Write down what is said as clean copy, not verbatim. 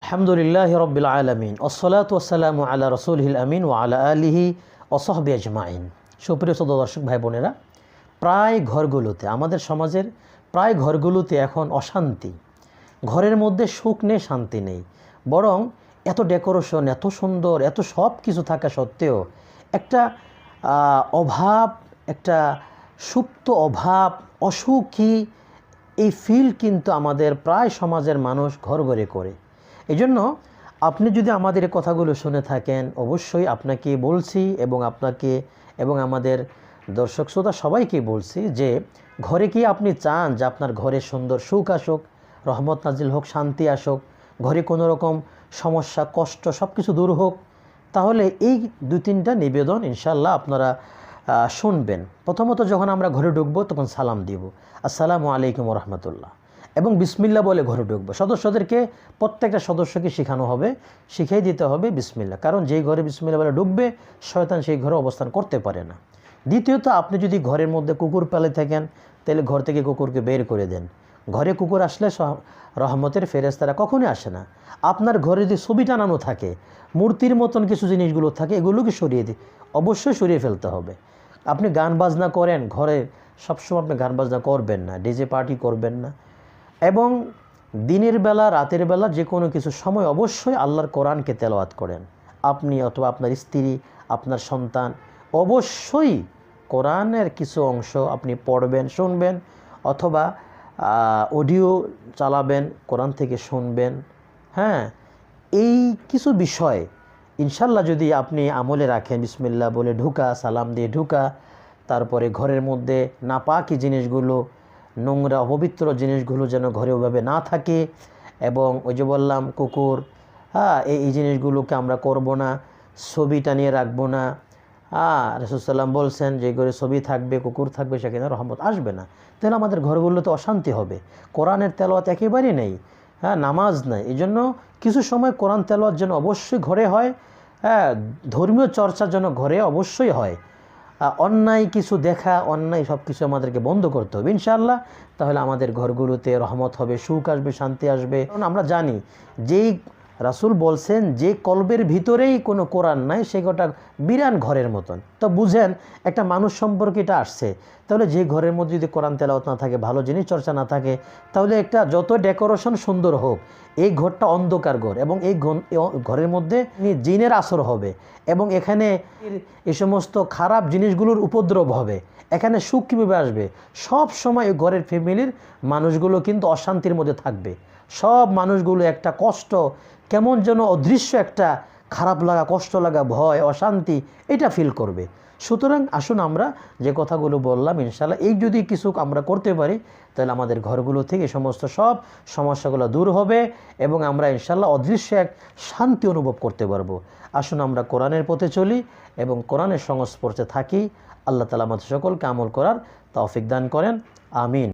আলহামদুলিল্লাহি রাব্বিল আলামিন ওয়াসসালাতু ওয়াসসালামু আলা রাসূলিল আমিন ওয়া আলা আলিহি ওয়া সাহবিহি আজমাইন। সুপ্রিয় দর্শক ভাই বোনেরা, প্রায় ঘরগুলোতে, আমাদের সমাজের প্রায় ঘরগুলোতে এখন অশান্তি। ঘরের মধ্যে সুখ নেই, শান্তি নেই, বরং এত ডেকোরেশন, এত সুন্দর, এত সব কিছু থাকা সত্ত্বেও একটা অভাব, একটা সুপ্ত অভাব, অসুখী এই ফিল কিন্তু আমাদের প্রায় সমাজের মানুষ ঘর ঘরে করে। এই জন্য আপনি যদি আমাদের এই কথাগুলো শুনে থাকেন, অবশ্যই আপনাকে বলছি এবং আপনাকে এবং আমাদের দর্শক শ্রোতা সবাইকে বলছি যে ঘরে কি আপনি চান যে আপনার ঘরে সুন্দর সুখ আসুক, রহমত নাজিল হোক, শান্তি আসুক, ঘরে কোনো রকম সমস্যা, কষ্ট সব কিছু দূর হোক, তাহলে এই দুই তিনটা নিবেদন ইনশাল্লাহ আপনারা শুনবেন। প্রথমত যখন আমরা ঘরে ঢুকবো তখন সালাম দিব, আসসালামু আলাইকুম রহমতুল্লাহ, এবং বিসমিল্লা বলে ঘরে ঢুকবো। সদস্যদেরকে, প্রত্যেকটা সদস্যকে শেখানো হবে, শিখিয়ে দিতে হবে বিসমিল্লা, কারণ যেই ঘরে বিসমিল্লা বলে ঢুকবে শয়তান সেই ঘরে অবস্থান করতে পারে না। দ্বিতীয়ত, আপনি যদি ঘরের মধ্যে কুকুর পালে থাকেন তাহলে ঘর থেকে কুকুরকে বের করে দেন। ঘরে কুকুর আসলে রহমতের ফেরেশতারা কখনোই আসে না। আপনার ঘরে যদি ছবি টানানো থাকে, মূর্তির মতন কিছু জিনিসগুলো থাকে, এগুলোকে অবশ্যই সরিয়ে ফেলতে হবে। আপনি গান বাজনা করেন ঘরে, সবসময় আপনি গান বাজনা করবেন না, ডিজে পার্টি করবেন না, এবং দিনের বেলা রাতের বেলা যে কোনো কিছু সময় অবশ্যই আল্লাহর কোরআনকে তেলাওয়াত করেন। আপনি অথবা আপনার স্ত্রী, আপনার সন্তান অবশ্যই কোরআনের কিছু অংশ আপনি পড়বেন, শুনবেন, অথবা অডিও চালাবেন, কোরআন থেকে শুনবেন। হ্যাঁ, এই কিছু বিষয় ইনশাল্লাহ যদি আপনি আমলে রাখেন, বিসমিল্লাহ বলে ঢুকা, সালাম দিয়ে ঢুকা, তারপরে ঘরের মধ্যে নাপাকি জিনিসগুলো, নোংরা অপবিত্র জিনিসগুলো যেন ঘরে ওভাবে না থাকে, এবং ওই যে বললাম কুকুর, এই জিনিসগুলোকে আমরা করব না, ছবি টানিয়ে রাখবো না। রাসূল সাল্লাল্লাহু বলছেন যে ঘরে ছবি থাকবে, কুকুর থাকবে, সেখানে রহমত আসবে না। তাহলে আমাদের ঘরগুলোতে অশান্তি হবে। কোরআনের তেলাওয়াত একেবারেই নেই, নামাজ নাই। এই জন্য কিছু সময় কোরআন তেলাওয়াত যেন অবশ্যই ঘরে হয়, ধর্মীয় চর্চার জন্য ঘরে অবশ্যই হয়। অন্যায় কিছু দেখা, অন্যায় সব কিছু আমাদেরকে বন্ধ করতে হবে ইনশাআল্লাহ। তাহলে আমাদের ঘরগুলোতে রহমত হবে, সুখ আসবে, শান্তি আসবে। কারণ আমরা জানি যেই রাসূল বলছেন যে কলবের ভিতরেই কোনো কোরআন নাই, সে গোটা বিরান ঘরের মতন। তো বুঝেন একটা মানুষ সম্পর্কে এটা আসছে। তাহলে যে ঘরের মধ্যে যদি কোরআন তেলাওয়াত না থাকে, ভালো জিনিস চর্চা না থাকে, তাহলে একটা যত ডেকোরেশন সুন্দর হোক, এই ঘরটা অন্ধকার ঘর, এবং এই ঘরের মধ্যে জিনের আসর হবে, এবং এখানে এই সমস্ত খারাপ জিনিসগুলোর উপদ্রব হবে। এখানে সুখ কীভাবে আসবে? সব সময় ঘরের ফ্যামিলির মানুষগুলো কিন্তু অশান্তির মধ্যে থাকবে। সব মানুষগুলো একটা কষ্ট, কেমন যেন অদৃশ্য একটা খারাপ লাগা, কষ্ট লাগা, ভয়, অশান্তি, এটা ফিল করবে। সুতরাং আসুন আমরা যে কথাগুলো বললাম ইনশাআল্লাহ এই যদি কিছু আমরা করতে পারি, তাহলে আমাদের ঘরগুলো থেকে সমস্ত সব সমস্যাগুলো দূর হবে, এবং আমরা ইনশাআল্লাহ অদৃশ্য এক শান্তি অনুভব করতে পারবো। আসুন আমরা কোরআনের পথে চলি এবং কোরআনের সংস্পর্শে থাকি। আল্লাহ তাআলা আমাদের সকলকে আমল করার তৌফিক দান করেন। আমিন।